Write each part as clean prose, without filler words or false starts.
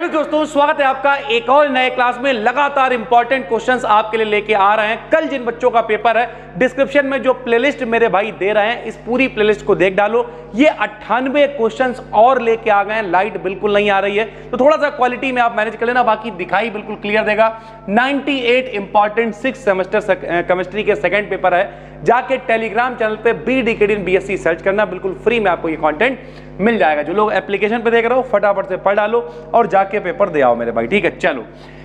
दोस्तों स्वागत है आपका एक और नए क्लास में। लगातार इंपॉर्टेंट क्वेश्चंस आपके लिए लेके आ रहे हैं। कल जिन बच्चों का पेपर है, डिस्क्रिप्शन में जो प्लेलिस्ट मेरे भाई दे रहे हैं, इस पूरी प्लेलिस्ट को देख डालो। ये 98 क्वेश्चंस और लेके आ गए हैं। लाइट बिल्कुल नहीं आ रही है तो थोड़ा सा क्वालिटी में आप मैनेज कर लेना, बाकी दिखाई बिल्कुल क्लियर देगा। 98 इंपॉर्टेंट 6 सेमेस्टर केमिस्ट्री के सेकंड पेपर है। जाके टेलीग्राम चैनल पे BDKD इन BSc सर्च करना, बिल्कुल फ्री में आपको ये कंटेंट मिल जाएगा। जो लोग एप्लीकेशन पे देख रहे हो फटाफट से पढ़ डालो और जाके पेपर दे आओ मेरे भाई, ठीक है। चलो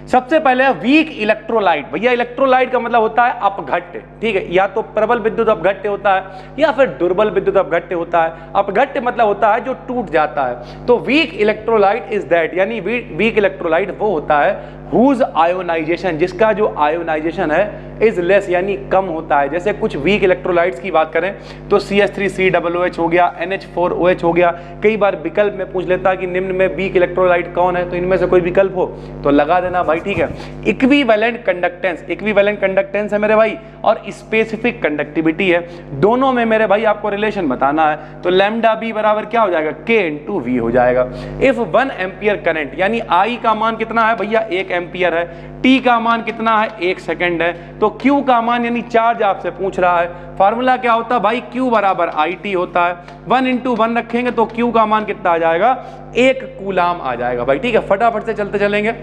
सबसे पहले वीक इलेक्ट्रोलाइट। भैया इलेक्ट्रोलाइट का मतलब होता है अपघट्य, ठीक है। या तो प्रबल विद्युत अपघट्य होता है या फिर दुर्बल विद्युत अपघट्य होता है। अपघट्य मतलब होता है जो टूट जाता है। तो वीक इलेक्ट्रोलाइट इज दैट, यानी वीक इलेक्ट्रोलाइट वो होता है हुज आयोनाइजेशन, जिसका जो आयोनाइजेशन है इज लेस, यानी कम होता है। जैसे कुछ वीक इलेक्ट्रोलाइट्स की बात करें तो CH3COOH हो गया, NH4OH हो गया। कई बार विकल्प में पूछ लेता है कि निम्न में वीक इलेक्ट्रोलाइट कौन है, तो इनमें से कोई विकल्प हो तो लगा देना भाई, ठीक है। इक्विवेलेंट कंडक्टेंस, इक्विवेलेंट कंडक्टेंस है मेरे भाई, और स्पेसिफिक कंडक्टिविटी है। दोनों में मेरे भाई आपको रिलेशन बताना है। तो लैम्डा बी बराबर क्या हो जाएगा, K/V हो जाएगा। इफ 1 एम्पियर करंट, यानी I का मान कितना है भैया, 1 एम्पियर है। T का मान कितना है, 1 सेकेंड है। तो Q का मान यानी चार्ज आपसे पूछ रहा है। फार्मूला क्या होता है भाई, Q बराबर IT होता है। 1 × 1 रखेंगे तो Q का मान कितना आ जाएगा, 1 कूलाम आ जाएगा भाई, ठीक है। फटाफट से चलते चलेंगे।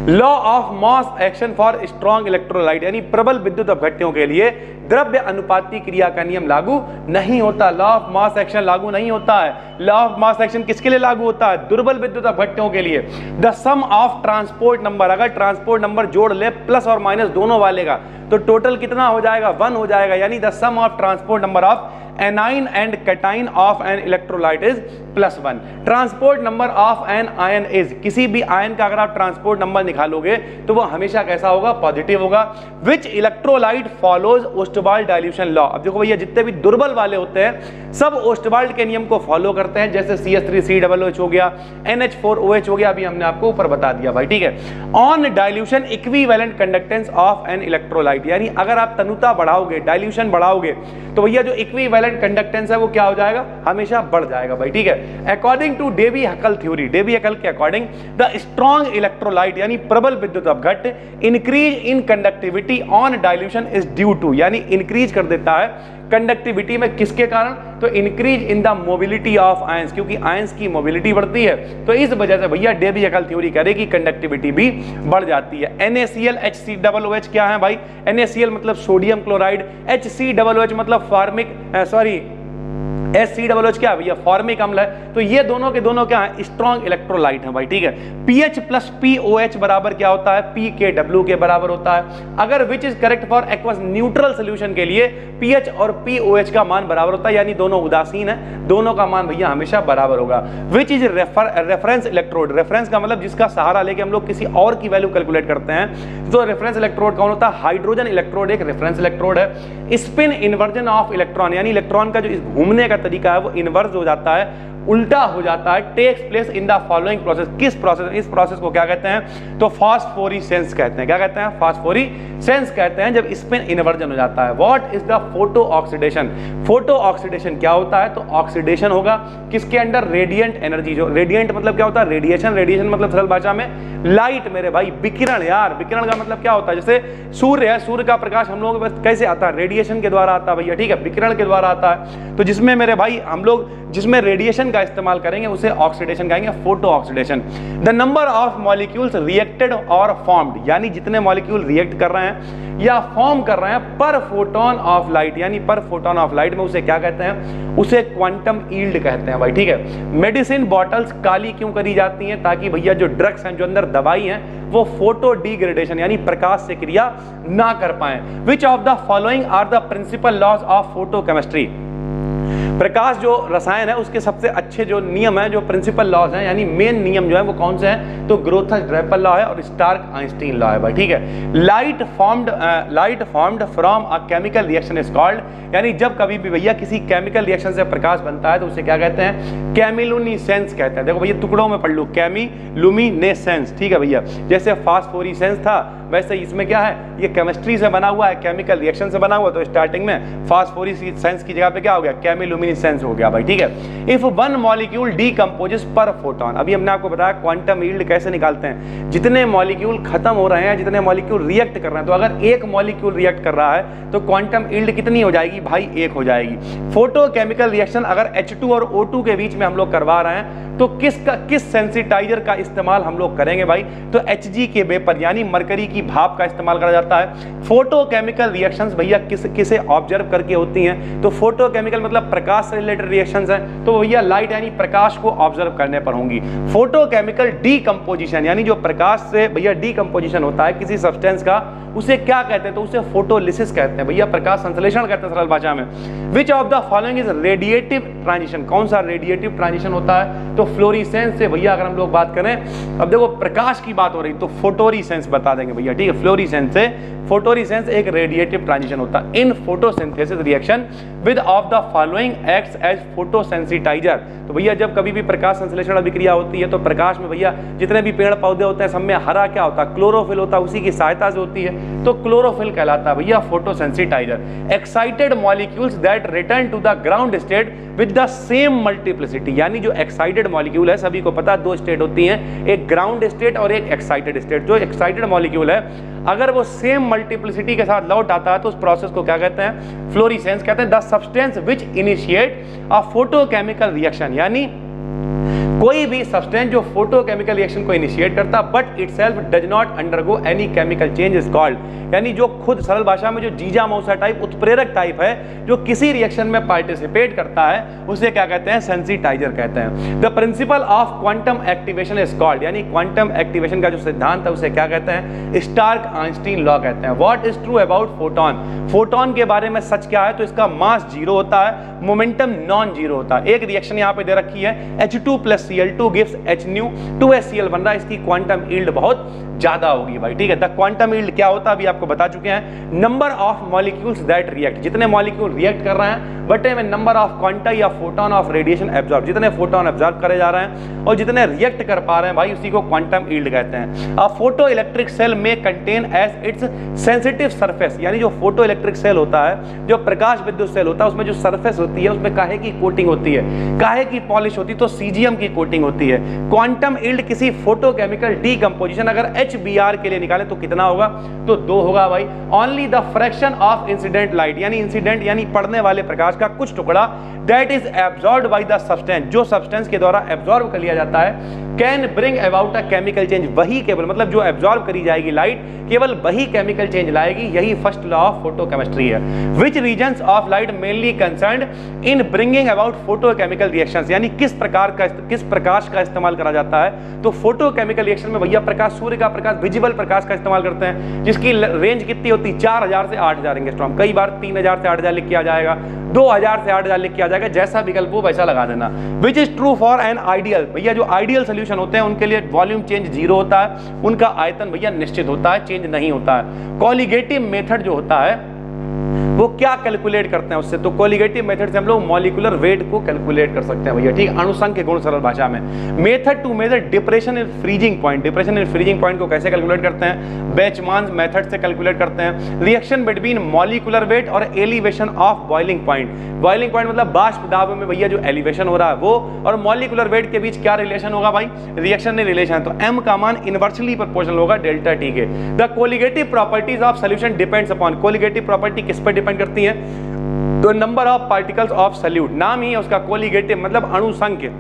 Law of mass action for strong electrolyte, यानी प्रबल विद्युत अपघट्यों के लिए द्रव्य अनुपाती क्रिया का नियम लागू नहीं होता। लॉ ऑफ मास एक्शन लागू नहीं होता है। लॉ ऑफ मास एक्शन किसके लिए लागू होता है, दुर्बल विद्युत अपघट्यों के लिए। The sum of transport number, अगर ट्रांसपोर्ट नंबर जोड़ ले प्लस और माइनस दोनों वाले का, तो टोटल कितना हो जाएगा, 1 हो जाएगा। यानी the sum of transport number of anion and cation of an electrolyte is +1। Transport number of an ion is, किसी भी आयन का अगर आप ट्रांसपोर्ट नंबर निकालोगे तो वो हमेशा कैसा होगा, पॉजिटिव होगा। Which electrolyte follows Ostwald dilution law. अब देखो भैया जितने भी दुर्बल वाले होते हैं सब ओस्टवाल्ड के नियम को फॉलो करते हैं। जैसे CH3COOH हो गया, NH4OH हो गया, अभी हमने आपको ऊपर बता दिया भाई, ठीक है। On dilution equivalent conductance of an electrolyte, यानी अगर आप तनुता बढ़ाओगे, डाइल्यूशन बढ़ाओगे, तो भैया जो इक्विवेलेंट कंडक्टेंस है वो क्या हो जाएगा, हमेशा बढ़ जाएगा भाई, ठीक है। According to Debye Huckel theory, Debye Huckel के अकॉर्डिंग द स्ट्रॉन्ग इलेक्ट्रोलाइट, यानी प्रबल विद्युत अपघट्य, increase in conductivity on dilution is due to, यानी इंक्रीज कर देता है कंडक्टिविटी में, किसके कारण, तो increase in the mobility of ions, क्योंकि आयंस की मोबिलिटी बढ़ती है। तो इस वजह से भैया डेवी-हकल थ्योरी कह रही कि कंडक्टिविटी भी बढ़ जाती है। NaCl HCOOH क्या है भाई, NaCl मतलब सोडियम क्लोराइड, HCOOH मतलब SCOOH क्या है भैया, फॉर्मिक अम्ल है। तो ये दोनों के दोनों क्या है, स्ट्रॉन्ग इलेक्ट्रोलाइट है भाई, ठीक है। pH + POH बराबर क्या होता है, pKw के बराबर होता है। अगर which is correct for aqueous neutral solution के लिए pH और POH का मान बराबर होता है, यानी दोनों उदासीन है, दोनों का मान भैया हमेशा बराबर होगा। Which is reference electrode, reference का मतलब जिसका सहारा लेके हम लोग किसी और की वैल्यू कैलकुलेट करते हैं। तो रेफरेंस इलेक्ट्रोड कौन होता है, हाइड्रोजन इलेक्ट्रोड एक रेफरेंस इलेक्ट्रोड है। स्पिन इन्वर्जन ऑफ इलेक्ट्रॉन, यानी इलेक्ट्रॉन का जो घूमने का तरीका है वो इन्वर्स हो जाता है, उल्टा हो जाता है। Takes place in the following process, किस प्रोसेस, इस प्रोसेस को क्या कहते हैं, तो फास्फोरेसेंस कहते हैं। क्या कहते हैं, फास्फोरेसेंस कहते हैं जब स्पिन इन्वर्जन हो जाता है। What is the photo oxidation, photo oxidation क्या होता है, तो ऑक्सीडेशन होगा किसके अंडर, रेडिएंट एनर्जी। जो रेडिएंट मतलब क्या होता है, रेडिएशन, रेडिएशन मतलब सरल भाषा में लाइट मेरे भाई, विकिरण। यार विकिरण का मतलब क्या होता है, जैसे सूर्य है, सूर्य का प्रकाश हम लोगों के कैसे आता है, रेडिएशन के द्वारा आता है भैया, ठीक है, विकिरण के द्वारा आता है। तो जिसमें मेरे भाई हम लोग जिसमें रेडिएशन का इस्तेमाल करेंगे उसे ऑक्सीडेशन कहेंगे, photo oxidation. The number of molecules reacted और फॉर्म्ड, यानी जितने मॉलिक्यूल रिएक्ट कर रहे हैं या फॉर्म कर रहे हैं पर फोटोन ऑफ लाइट, यानी पर फोटोन ऑफ लाइट में उसे क्या कहते हैं, उसे क्वांटम यील्ड कहते हैं भाई, ठीक है। मेडिसिन बॉटल्स काली क्यों करी जाती हैं, ताकि भैया जो ड्रग्स हैं, जो अंदर दवाई हैं, वो फोटो डिग्रेडेशन यानी प्रकाश से क्रिया ना कर पाए। Which of the following are the principal laws of photochemistry, प्रकाश जो रसायन है उसके सबसे अच्छे जो नियम है, जो प्रिंसिपल लॉज हैं, यानी मेन नियम जो है वो कौन से हैं, तो ग्रोथ-ड्रेपर लॉ है और स्टार्क-आइंस्टीन लॉ है भाई, ठीक है। Light formed from a chemical reaction is called, यानी जब कभी भी भैया किसी केमिकल रिएक्शन से प्रकाश बनता है तो उसे क्या कहते हैं, केमिलुमिनेसेंस कहते हैं। देखो भैया टुकड़ों में पढ़ लो, केमिलुमिनेसेंस, ठीक है भैया। जैसे फास्फोरेसेंस था वैसे इसमें क्या है, ये केमिस्ट्री से बना हुआ है, केमिकल रिएक्शन से बना हुआ, तो स्टार्टिंग में फास्फोरेसेंस की जगह पे क्या हो गया, केमिलुमिनेसेंस हो गया भाई, ठीक है। इफ वन मॉलिक्यूल डीकंपोजेस पर फोटोन, अभी हमने आपको बताया क्वांटम यील्ड कैसे निकालते हैं, जितने मॉलिक्यूल खत्म हो रहे हैं, जितने मॉलिक्यूल रिएक्ट कर रहे हैं, तो अगर एक मॉलिक्यूल रिएक्ट कर रहा है तो क्वांटम यील्ड कितनी हो जाएगी भाई, 1 हो जाएगी। फोटोकेमिकल रिएक्शन अगर H2 और O2 के बीच में हम लोग करवा रहे हैं तो किस सेंसिटाइजर का इस्तेमाल हम लोग करेंगे भाई, तो Hg के वेपर यानी मरकरी की भाप का इस्तेमाल करा जाता है। फोटोकेमिकल रिएक्शंस भैया किसे ऑब्जर्व करके होती हैं, तो फोटोकेमिकल मतलब प्रकाश से रिलेटेड रिएक्शंस हैं, तो भैया लाइट यानी प्रकाश को ऑब्जर्व करने पर होंगी। फोटोकेमिकल डीकंपोजिशन यानी जो प्रकाश से भैया डीकंपोजिशन होता है किसी सब्सटेंस का, उसे क्या कहते हैं, तो उसे फोटोलिसिस कहते हैं भैया, प्रकाश संश्लेषण कहते हैं सरल भाषा में। विच of the following is radiative transition, कौन सा रेडिएटिव ट्रांजिशन होता है, तो फ्लोरिसेंस से भैया अगर हम लोग बात करें, अब देखो प्रकाश की बात हो रही तो फोटोरिसेंस बता देंगे भैया, ठीक है। फ्लोरिसेंस से फोटोरिसेंस एक रेडिएटिव ट्रांजिशन होता है। In photosynthesis reaction with of the following acts as photosensitizer, तो भैया जब कभी भी प्रकाश संश्लेषण अभिक्रिया होती है तो प्रकाश में भैया जितने भी पेड़ पौधे होते हैं सब में हरा क्या होता है, क्लोरोफिल होता है, उसी की सहायता से होती है, तो क्लोरोफिल कहलाता है भैया photosensitizer. Excited molecules that return to the ground state with the same multiplicity, यानी जो एक्साइटेड मॉलिक्यूल है, सभी को पता है 2 स्टेट होती हैं, एक ग्राउंड स्टेट और एक एक्साइटेड स्टेट। जो एक्साइटेड मॉलिक्यूल है अगर वो सेम मल्टीप्लिसिटी के साथ लौट आता है तो उस प्रोसेस को क्या कहते हैं, फ्लोरिसेंस कहते हैं। The substance which initiate a photochemical reaction, यानी कोई भी सब्सटेंस जो फोटोकेमिकल रिएक्शन को इनिशिएट करता but itself does not undergo any chemical change is called, यानी जो खुद सरल भाषा में जो जीजा मौसा टाइप उत्प्रेरक टाइप है जो किसी रिएक्शन में पार्टिसिपेट करता है उसे क्या कहते हैं, सेंसिटाइजर कहते हैं। The principle of quantum activation is called, यानी क्वांटम एक्टिवेशन का जो सिद्धांत है उसे क्या कहते हैं, स्टार्क आइंस्टीन लॉ कहते हैं। What is true about photon, photon के बारे में सच क्या है, तो इसका मास 0 होता है, मोमेंटम नॉन जीरो होता है। एक रिएक्शन यहाँ पे दे रखी है H2 + Cl2 gives Hν 2HCl बन रहा है, इसकी क्वांटम यील्ड बहुत ज्यादा होगी भाई, ठीक है। द क्वांटम यील्ड क्या होता है अभी आपको बता चुके हैं, number of molecules that react, जितने मॉलिक्यूल रिएक्ट कर रहे हैं बटे में नंबर ऑफ क्वांटा या फोटोन ऑफ रेडिएशन एब्जॉर्ब, जितने फोटोन एब्जॉर्ब करे जा रहे हैं और जितने रिएक्ट कर पा रहे हैं भाई उसी को क्वांटम यील्ड कहते हैं। अ फोटो इलेक्ट्रिक सेल में contain as its sensitive surface, यानी जो फोटो इलेक्ट्रिक सेल होता है, जो प्रकाश विद्युत सेल होता है, उसमें जो सरफेस होती है उसमें काहे की कोटिंग होती है, काहे की पॉलिश होती है, तो सीजियम की कोटिंग होती है। क्वांटम यील्ड किसी फोटोकेमिकल डीकंपोजिशन अगर HBr के लिए निकालें तो कितना होगा, तो 2 होगा भाई। Only the fraction of incident light, यानी इंसिडेंट यानी पड़ने वाले प्रकाश का कुछ टुकड़ा, that is absorbed by the substance, जो सब्सटेंस के द्वारा एब्जॉर्ब कर लिया जाता है, can bring about a chemical change, वही केवल मतलब जो एब्जॉर्ब करी जाएगी लाइट केवल वही केमिकल चेंज लाएगी, यही फर्स्ट लॉ ऑफ फोटोकेमिस्ट्री है। Which regions of light mainly concerned in bringing about photochemical reactions, यानी किस प्रकाश का इस्तेमाल करा जाता है, तो फोटोकेमिकल रिएक्शन में भैया प्रकाश, सूर्य का प्रकाश, विजिबल प्रकाश का इस्तेमाल करते हैं, जिसकी रेंज कितनी होती है 4000 से 8000 एंगस्ट्रॉम, कई बार 3000 से 8000 लिख के आ जाएगा, 2000 से 8000 लिख के आ जाएगा, जैसा विकल्प हो वैसा लगा देना। Which is true for an ideal, भैया जो आइडियल सोल्यूशन होते हैं उनके लिए वॉल्यूम चेंज 0 होता है, उनका आयतन भैया निश्चित होता है, चेंज नहीं होता है। कॉलिगेटिव मेथड जो होता है वो क्या कैलकुलेट करते हैं उससे, तो कॉलिगेटिव मेथड से हम लोग मॉलिक्यूलर वेट को कैलकुलेट कर सकते हैं भैया, ठीक, अणुसंख्य गुण सरल भाषा में। Method to measure depression in freezing point, depression in freezing point को कैसे कैलकुलेट करते हैं, बेचमान मेथड से कैलकुलेट करते हैं। रिएक्शन बिटवीन मॉलिक्यूलर वेट और elevation of boiling point, boiling point मतलब बाष्प दाब में भैया जो एलिवेशन हो रहा है वो, और मॉलिक्यूलर वेट के बीच क्या रिलेशन होगा भाई, रिएक्शन में रिलेशन, तो m का मान इनवर्सली प्रोपोर्शनल होगा डेल्टा टी के। The colligative properties of solution depends upon, colligative property किस पर डिपेंड करती है, तो number of particles of solute, नाम ही है उसका कोलिगेटिव मतलब अणुसंख्य,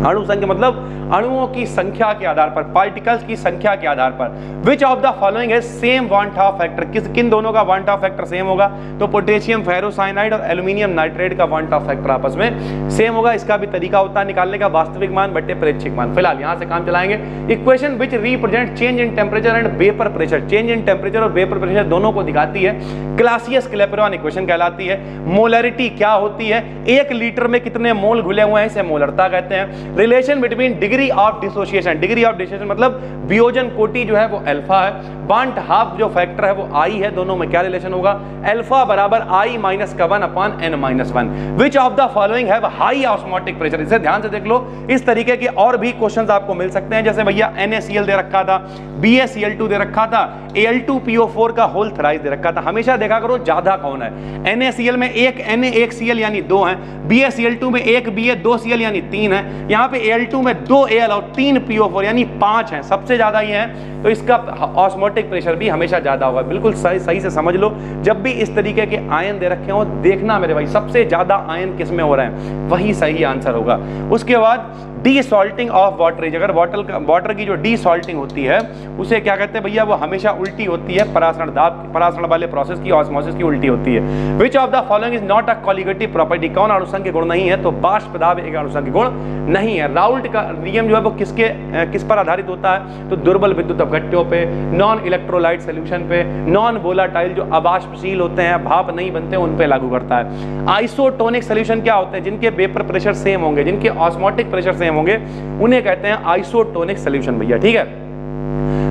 अणुसंख्य मतलब अणुओं की संख्या के आधार पर, पार्टिकल्स की संख्या के आधार पर। विच ऑफ द फॉलोइंग है सेम वन हाफ फैक्टर, किन दोनों का वन हाफ फैक्टर सेम होगा, तो पोटेशियम फेरोसाइनाइड और एल्यूमिनियम नाइट्रेट का वन हाफ फैक्टर आपस में सेम होगा। इसका भी तरीका होता है निकालने का, वास्तविक मान बटे प्रेक्षिक मान। फिलहाल यहां से काम चलाएंगे। Equation which represent change in temperature and vapour pressure, change in temperature और वेपर प्रेशर दोनों को दिखाती है, क्लासियस क्लैपेरॉन इक्वेशन कहलाती है। मोलरिटी क्या होती है, 1 लीटर में कितने मोल घुले हुए हैं, इसे मोलरता कहते हैं। Relation between degree of dissociation, degree of dissociation मतलब वियोजन कोटि जो है वो अल्फा है, बांट हाफ जो फैक्टर है वो आई है, दोनों में क्या रिलेशन होगा, अल्फा बराबर आई माइनस का 1 upon n minus 1। Which of the following have high osmotic pressure, इसे ध्यान से देख लो। इस तरीके के और भी क्वेश्चंस आपको मिल सकते हैं, जैसे भैया NaCl दे रखा था, BaCl2 दे रखा था, Al2PO4 का होल थराइस दे रखा था। हमेशा देखा करो ज्यादा कौन है, NaCl में एक Na एक Cl यानी 2 है, BaCl2 में एक Ba 2 Cl यानी 3 है, यहाँ पे Al2 में 2 Al और 3 PO4 यानी 5 है, सबसे ज्यादा ये है, तो इसका ऑस्मोटिक प्रेशर भी हमेशा ज्यादा होगा। बिल्कुल सही से समझ लो, जब भी इस तरीके के आयन दे रखे हो देखना मेरे भाई सबसे ज्यादा आयन किस में हो रहे हैं, वही सही आंसर होगा। उसके बाद डीसॉल्टिंग ऑफ वाटरेज, अगर वाटर की जो डीसॉल्टिंग होती है उसे क्या कहते हैं भैया, वो हमेशा उल्टी होती है, परासरण वाले प्रोसेस की, ऑस्मोसिस की उल्टी होती है। Which of the following is not a colligative property, कौन अणुसंघ गुण नहीं है, तो बाष्प दाब एक अणुसंघ गुण नहीं है। राउल्ट का नियम जो है वो किस पर आधारित होता है, तो दुर्बल विद्युत अपघट्यों पे, नॉन इलेक्ट्रोलाइट सोल्यूशन पे, नॉन वोलाटाइल जो अबाष्पशील होते हैं, भाप नहीं बनते, उन पे लागू करता है। आइसोटोनिक सोल्यूशन क्या होते हैं, जिनके वेपर प्रेशर सेम होंगे, जिनके ऑस्मोटिक प्रेशर सेम होंगे, उन्हें कहते हैं आइसोटोनिक सोल्यूशन भैया, ठीक है।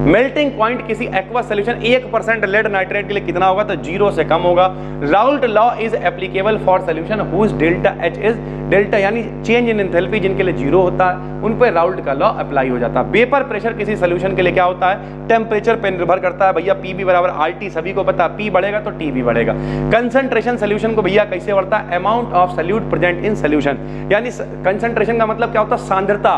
मेल्टिंग पॉइंट किसी एक्वा सोल्यूशन 1% लेड नाइट्रेट के लिए कितना होगा, तो 0 से कम होगा। Raoult law is applicable for solution whose delta H is delta, यानी चेंज इन एंथैल्पी जिनके लिए 0 होता है उन पर राउल्ट का लॉ अप्लाई हो जाता है। वेपर प्रेशर किसी सोल्यूशन के लिए क्या होता है, टेम्परेचर पर निर्भर करता है भैया, PV बराबर RT, सभी को पता है, P बढ़ेगा तो T भी बढ़ेगा। कंसंट्रेशन सोल्यूशन को भैया कैसे बढ़ता है, amount of solute present in solution, यानी कंसंट्रेशन का मतलब क्या होता है, सांद्रता,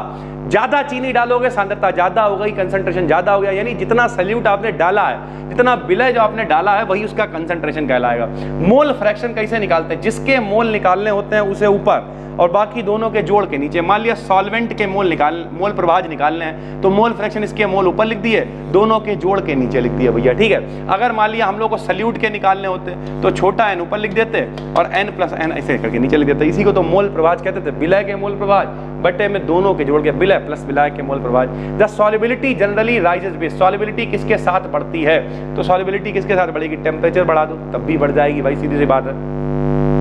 ज्यादा चीनी डालोगे सांद्रता ज्यादा हो गई, कंसंट्रेशन ज्यादा हो गया, यानी जितना सल्यूट आपने डाला है, जितना विलय जो आपने डाला है वही उसका कंसंट्रेशन कहलाएगा। मोल फ्रैक्शन कैसे निकालते हैं, जिसके मोल निकालने होते हैं उसे ऊपर और बाकी दोनों के जोड़ के नीचे। मान लिया सॉल्वेंट के मोल प्रभाज निकालने हैं तो मोल फ्रैक्शन इसके मोल ऊपर लिख दिए, दोनों के जोड़ के नीचे लिख दिए भैया, ठीक है। अगर मान लिया हम लोग को सल्यूट के निकालने होते तो छोटा n ऊपर लिख देते और n प्लस n ऐसे करके नीचे लिख देते, इसी को तो मोल प्रभाज कहते थे। विलय के मोल प्रभाज बटे में दोनों के जोड़ के विलय प्लस विलय के मोल प्रभाज। The solubility generally rises with, solubility किसके साथ बढ़ती है, तो सॉल्युबिलिटी किसके साथ बढ़ेगी, टेम्परेचर बढ़ा दो तब भी बढ़ जाएगी भाई, सीधी सी बात है,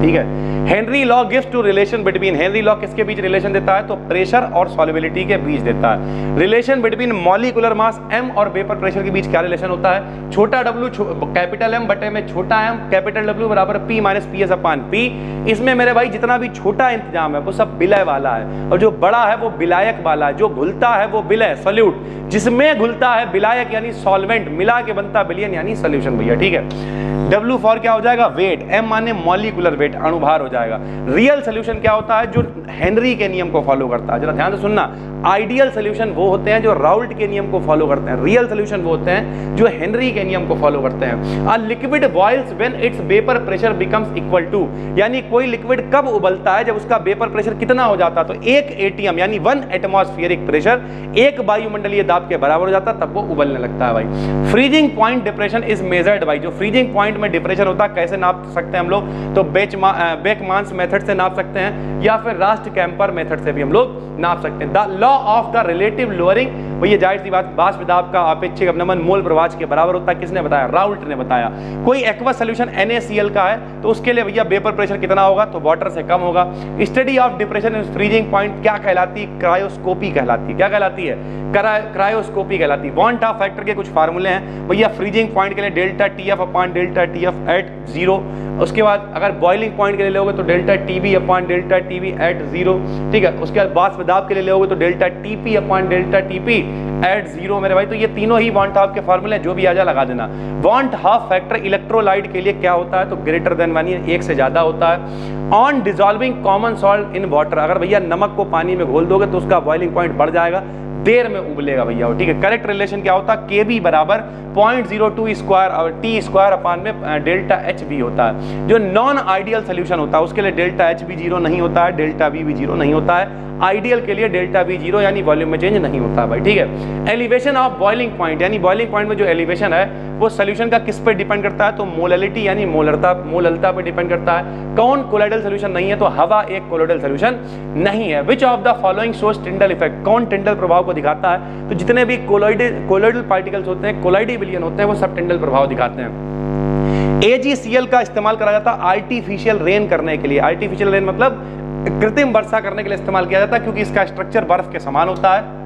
ठीक है। Henry law gives to relation between, Henry law किसके बीच रिलेशन देता है, तो प्रेशर और सॉल्युबिलिटी के बीच देता है। Relation between molecular mass m और वेपर प्रेशर के बीच क्या रिलेशन होता है, छोटा w कैपिटल M बटे में छोटा m कैपिटल W बराबर P minus PS upon P। इसमें मेरे भाई जितना भी छोटा इंतजाम है वो सब विलय वाला है और जो बड़ा है वो विलायक वाला है, जो घुलता है वो विलय सॉल्यूट, जिसमें घुलता है विलायक यानी सॉल्वेंट, मिला के बनता विलियन यानी सॉल्यूशन भैया, ठीक है। W फॉर क्या हो जाएगा, वेट, M माने मॉलिक्यूलर वेट, अणुभार हो जाएगा। रियल सोल्यूशन क्या होता है, जो हेनरी के नियम को फॉलो करता है, जरा ध्यान से सुनना। आइडियल सोल्यूशन वो होते हैं जो राउल्ट के नियम को फॉलो करते हैं, रियल सोल्यूशन वो होते हैं जो हेनरी के नियम को फॉलो करते हैं। A liquid boils when its vapour pressure becomes equal to, यानी कोई लिक्विड कब उबलता है, जब उसका वेपर प्रेशर कितना हो जाता है, तो 1 ATM यानी 1 एटमॉस्फेरिक प्रेशर 1 वायुमंडलीय दाब के बराबर हो जाता है, तब वो उबलने लगता है भाई। Freezing point depression is measured by, जो फ्रीजिंग पॉइंट में डिप्रेशन होता है कैसे नाप सकते हैं हम लोग, तो बेकमान्स मेथड से नाप सकते हैं या फिर रास्ट कैंपर मेथड से भी हम लोग नाप सकते हैं। The law of the relative lowering, भैया जाहिर सी बात, बाष्प दाब का अपेक्षिक अपनमन मोल प्रभाज के बराबर होता है, किसने बताया, राउल्ट ने बताया। कोई एक्वा सोल्यूशन NaCl का है तो उसके लिए भैया वेपर प्रेशर कितना होगा, तो वाटर से कम होगा। Study of depression in freezing point क्या कहलाती है, क्रायोस्कोपी कहलाती है, क्या कहलाती है, क्रायोस्कोपी कहलाती है। वॉन टॉप फैक्टर के कुछ फार्मूले हैं भैया, फ्रीजिंग पॉइंट के लिए delta TF upon delta TF at 0, उसके बाद अगर बॉइलिंग पॉइंट के लिए लोगे तो delta TB upon delta TB at 0, ठीक है। उसके बाद बाष्प दाब के लिए लोगे तो delta TP upon delta TP at 0 मेरे भाई। तो ये तीनों ही वॉन टॉप के फार्मूले हैं, जो भी आ जा लगा देना। वॉन टॉप फैक्टर इलेक्ट्रोलाइट के लिए क्या होता है, तो ग्रेटर देन 1 से ज्यादा होता है। On dissolving common salt in water, अगर भैया नमक को पानी में घोल दोगे तो उसका बॉइलिंग पॉइंट बढ़ जाएगा, देर में उबलेगा भैया, ठीक है। करेक्ट रिलेशन क्या होता है, KB बराबर 0.02 स्क्वायर और T स्क्वायर अपान में डेल्टा HB होता है। जो नॉन आइडियल सोल्यूशन होता है उसके लिए डेल्टा HB 0 नहीं होता है, डेल्टा B भी 0 नहीं होता है। आइडियल के लिए डेल्टा B 0 यानी वॉल्यूम में चेंज नहीं होता भाई, ठीक है। एलिवेशन ऑफ बॉइलिंग पॉइंट, यानी बॉइलिंग पॉइंट में जो एलिवेशन है वो सोल्यूशन का किस पे डिपेंड करता है, तो मोलैलिटी यानी मोलरता पे डिपेंड करता है। कौन कोलाइडल सोल्यूशन नहीं है, तो हवा एक कोलाइडल सोल्यूशन नहीं है। Which of the following shows Tyndall effect, कौन टिंडल प्रभाव को दिखाता है, तो जितने भी कोलाइडल पार्टिकल्स होते हैं, कोलाइडी विलियन होते हैं, वो सब टिंडल प्रभाव दिखाते हैं। AgCl का इस्तेमाल करा जाता है आर्टिफिशियल रेन करने के लिए। आर्टिफिशियल रेन मतलब कृत्रिम वर्षा करने के लिए इस्तेमाल किया जाता है क्योंकि इसका स्ट्रक्चर बर्फ के समान होता है।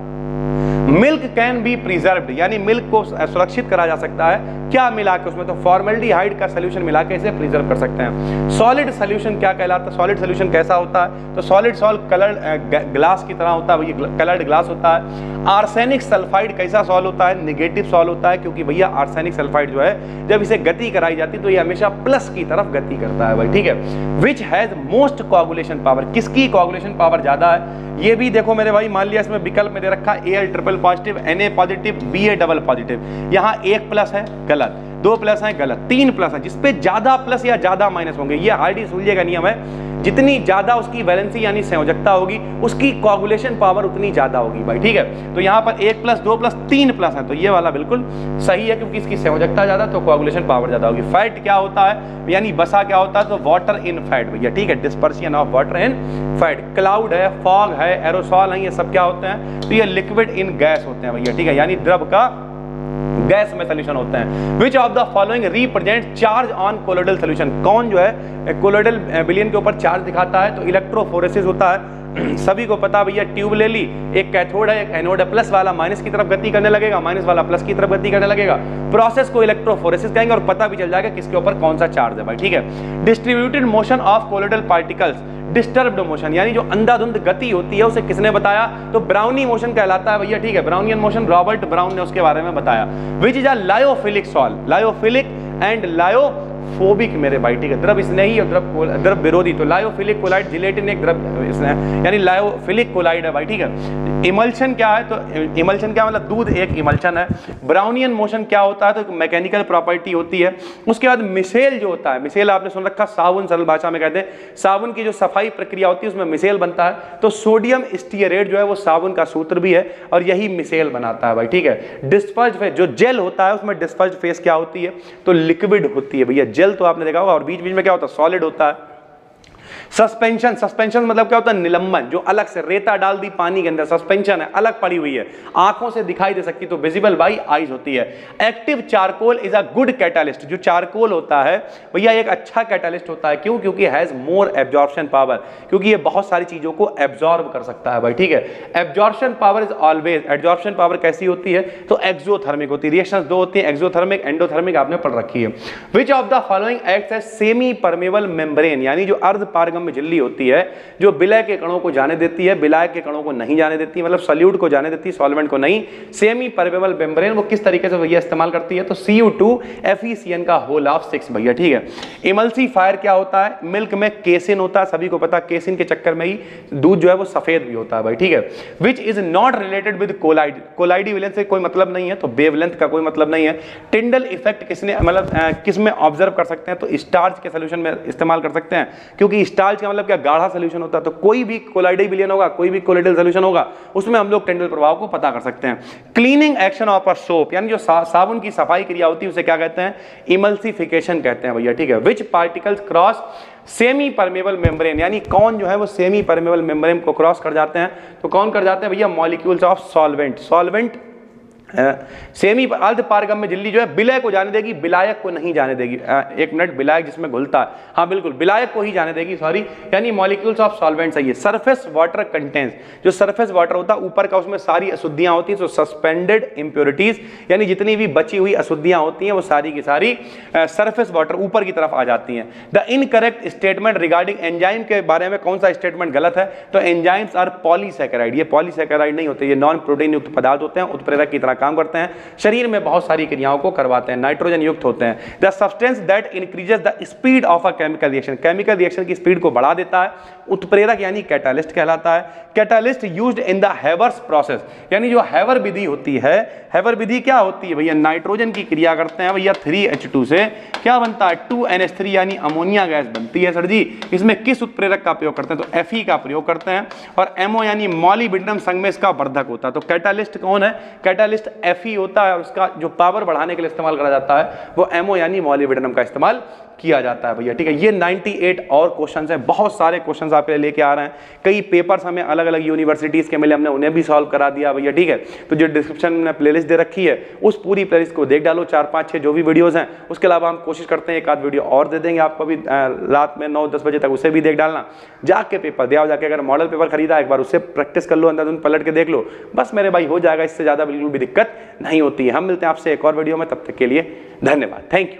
मिल्क कैन बी प्रिजर्व्ड, यानी मिल्क को सुरक्षित करा जा सकता है क्या मिला के उसमें, तो फॉर्मल्डिहाइड का सोल्यूशन मिला के इसे प्रिजर्व कर सकते हैं। सॉलिड सोल्यूशन क्या कहलाता है, सॉलिड सोल्यूशन कैसा होता है, तो सॉलिड सॉल्व कलर्ड ग्लास की तरह होता है, भैया कलर्ड ग्लास होता है। आर्सेनिक सल्फाइड कैसा सॉल्व होता है, नेगेटिव सॉल्व होता है, क्योंकि भैया आर्सेनिक सल्फाइड जो है जब इसे गति कराई जाती है तो ये हमेशा प्लस की तरफ गति करता है भाई, ठीक है। Which has most coagulation power, किसकी कोआगुलेशन पावर ज्यादा है, ये भी देखो मेरे भाई, मान लिया इसमें विकल्प में दे रखा Al triple positive, Na positive, Ba double positive, यहाँ एक प्लस है गलत, दो प्लस है गलत, तीन प्लस है, जिसपे ज्यादा प्लस या ज्यादा माइनस होंगे, ये हार्डी सूल्ये का नियम है, जितनी ज्यादा उसकी वैलेंसी यानी संयोजकता होगी उसकी कोआगुलेशन पावर उतनी ज्यादा होगी भाई, ठीक है। तो यहाँ पर एक प्लस, दो प्लस, तीन प्लस है, तो ये वाला बिल्कुल सही है क्योंकि इसकी संयोजकता ज्यादा तो कोआगुलेशन पावर ज्यादा होगी। फैट क्या होता है, यानी बसा क्या होता है, तो वाटर इन फैट भैया, ठीक है, dispersion of water in fat. Cloud है, फॉग है, एरोसॉल है, ये सब क्या होते हैं, तो ये लिक्विड इन गैस होते हैं भैया, ठीक है, यानी द्रव का गैस में सॉल्यूशन होते हैं। विच of the following represent charge on colloidal solution, कौन जो है कोलोइडल विलयन के ऊपर चार्ज दिखाता है, तो इलेक्ट्रोफोरेसिस होता है। सभी को पता भैया, ट्यूब ले ली, एक कैथोड है एक एनोड है, प्लस वाला माइनस की तरफ गति करने लगेगा, माइनस वाला प्लस की तरफ गति करने लगेगा, प्रोसेस को इलेक्ट्रोफोरेसिस कहेंगे और पता भी चल जाएगा किसके ऊपर कौन सा चार्ज है भाई, ठीक है। Distributed motion of colloidal particles, disturbed motion यानी जो अंधाधुंध गति होती है उसे किसने बताया, तो ब्राउनी मोशन कहलाता है भैया, ठीक है, ब्राउनियन मोशन रॉबर्ट ब्राउन ने उसके बारे में बताया। Which is a lyophilic solve, lyophilic and lyophobic मेरे भाई, ठीक है, द्रव स्नेही और द्रव विरोधी, तो लायोफिलिक कोलाइड जिलेटिन एक द्रव यानी लायोफिलिक कोलाइड है भाई, ठीक है। इमल्शन क्या है, तो इमल्शन क्या मतलब दूध एक इमल्शन है। ब्राउनियन मोशन क्या होता है, तो मैकेनिकल प्रॉपर्टी होती है। उसके बाद मिसेल जो होता है, मिसेल आपने सुन रखा, साबुन सरल भाषा में कहते हैं, साबुन की जो सफाई प्रक्रिया होती है उसमें मिसेल बनता है, तो सोडियम स्टीयरेट जो है वो साबुन का सूत्र भी है और यही मिसेल बनाता है भाई, ठीक है। डिस्पर्ज फेस, जो जेल होता है उसमें डिस्पर्ज फेस क्या होती है, तो लिक्विड होती है भैया, जेल तो आपने देखा होगा, और बीच बीच में क्या होता है, सॉलिड होता है। सस्पेंशन, सस्पेंशन मतलब क्या होता है, निलंबन, जो अलग से रेता डाल दी पानी के अंदर, सस्पेंशन है, अलग पड़ी हुई है, आंखों से दिखाई दे सकती, तो विजिबल बाई आईज होती है। Active charcoal is a good catalyst, जो चारकोल होता है भैया एक अच्छा कैटालिस्ट होता है, क्यों, क्योंकि हैज मोर एब्जॉर्प्शन पावर, क्योंकि ये बहुत सारी चीजों को एब्जॉर्ब कर सकता है भाई, ठीक है। Absorption power is always, absorption power कैसी होती है, तो एक्सोथर्मिक होती है। रिएक्शंस दो होती है, एक्सोथर्मिक एंडोथर्मिक, आपने पढ़ रखी है। Which of the following acts as semi permeable membrane, यानी जो अर्ध पारगम्य झिल्ली होती है जो विलय के कणों को जाने देती है, विलायक के कणों को नहीं जाने देती, मतलब सॉल्यूट को जाने देती है, सॉल्वेंट को नहीं। सेमी परमेबल मेम्ब्रेन वो किस तरीके से भैया इस्तेमाल करती है, तो Cu2 FeCN का होल ऑफ 6 भैया, ठीक है। इमल्सीफायर क्या होता है, मिल्क में केसिन होता है, सभी को पता, केसिन के चक्कर में ही दूध जो है वो सफेद भी होता है भाई, ठीक है। Which is not related with colloid, कोलाइडी वेलेंस से कोई मतलब नहीं है, तो वेवलेंथ का कोई मतलब नहीं है। टिंडल इफेक्ट किसने मतलब किस में ऑब्जर्व कर सकते हैं, तो स्टार्च के सोल्यूशन में इस्तेमाल कर सकते हैं, क्योंकि स्टार्च का मतलब क्या, गाढ़ा सोल्यूशन होता है, तो कोई भी कोलाइडी विलयन होगा, कोई भी कोलाइडल सोल्यूशन होगा, उसमें हम लोग टिंडल प्रभाव को पता कर सकते हैं। Cleaning action of a soap, यानी जो साबुन की सफाई क्रिया होती है उसे क्या कहते हैं, इमल्सिफिकेशन कहते हैं भैया, ठीक है। Which particles cross semi permeable membrane, यानी कौन जो है वो सेमी परमेबल मेम्ब्रेन को क्रॉस कर जाते हैं, तो कौन कर जाते हैं भैया, molecules of solvent, solvent semi अर्ध पारगम्य झिल्ली जो है विलय को जाने देगी, विलायक को नहीं जाने देगी। एक मिनट, विलायक जिसमें घुलता है, हाँ बिल्कुल, विलायक को ही जाने देगी, सॉरी, यानी मॉलिक्यूल्स ऑफ सॉल्वेंट सही है। सरफेस वाटर कंटेंस, जो सरफेस वाटर होता है ऊपर का, उसमें सारी अशुद्धियां होती है, तो सस्पेंडेड इंप्योरिटीज, यानी जितनी भी बची हुई अशुद्धियां होती हैं वो सारी की सारी सरफेस वाटर ऊपर की तरफ आ जाती हैं। The incorrect statement regarding enzyme के बारे में कौन सा स्टेटमेंट गलत है, तो एंजाइम्स आर पॉलीसैकेराइड, ये पॉलीसैकेराइड नहीं होते, ये नॉन प्रोटीन युक्त पदार्थ होते हैं, उत्प्रेरक की तरह काम करते हैं, शरीर में बहुत सारी क्रियाओं को करवाते हैं, नाइट्रोजन युक्त होते हैं। The substance that increases the speed of a chemical reaction, chemical reaction की स्पीड को बढ़ा देता है, उत्प्रेरक यानी कैटालिस्ट कहलाता है। Catalyst used in the Haber's process, यानी जो हैवर विधि होती है, हैवर विधि क्या होती है भैया, नाइट्रोजन की क्रिया करते हैं भैया 3H2 से क्या बनता है, 2NH3 यानी अमोनिया गैस बनती है सर जी। इसमें किस उत्प्रेरक का प्रयोग करते हैं, तो Fe का प्रयोग करते हैं, और MO यानी मॉलिब्डेनम संगमेश का वर्धक होता है। तो कैटालिस्ट कौन है, कैटालिस्ट Fe होता है, और उसका जो पावर बढ़ाने के लिए इस्तेमाल करा जाता है वो MO यानी मॉलिब्डेनम का इस्तेमाल किया जाता है भैया, ठीक है। ये 98 और क्वेश्चंस हैं, बहुत सारे क्वेश्चंस आपके लिए लेके आ रहे हैं। कई पेपर्स हमें अलग अलग यूनिवर्सिटीज के मिले, हमने उन्हें भी सॉल्व करा दिया भैया, ठीक है। तो जो डिस्क्रिप्शन में प्लेलिस्ट दे रखी है उस पूरी प्लेलिस्ट को देख डालो, 4 5 6 जो भी वीडियोस हैं। उसके अलावा हम कोशिश करते हैं एक आध वीडियो और दे देंगे आपको भी रात में 9-10 बजे तक, उसे भी देख डालना। जाके पेपर दिया, जाके अगर मॉडल पेपर खरीदा एक बार उससे प्रैक्टिस कर लो, अंदर पलट के देख लो, बस मेरे भाई हो जाएगा। इससे ज्यादा बिल्कुल भी दिक्कत नहीं होती है। हम मिलते हैं आपसे एक और वीडियो में, तब तक के लिए धन्यवाद, थैंक यू।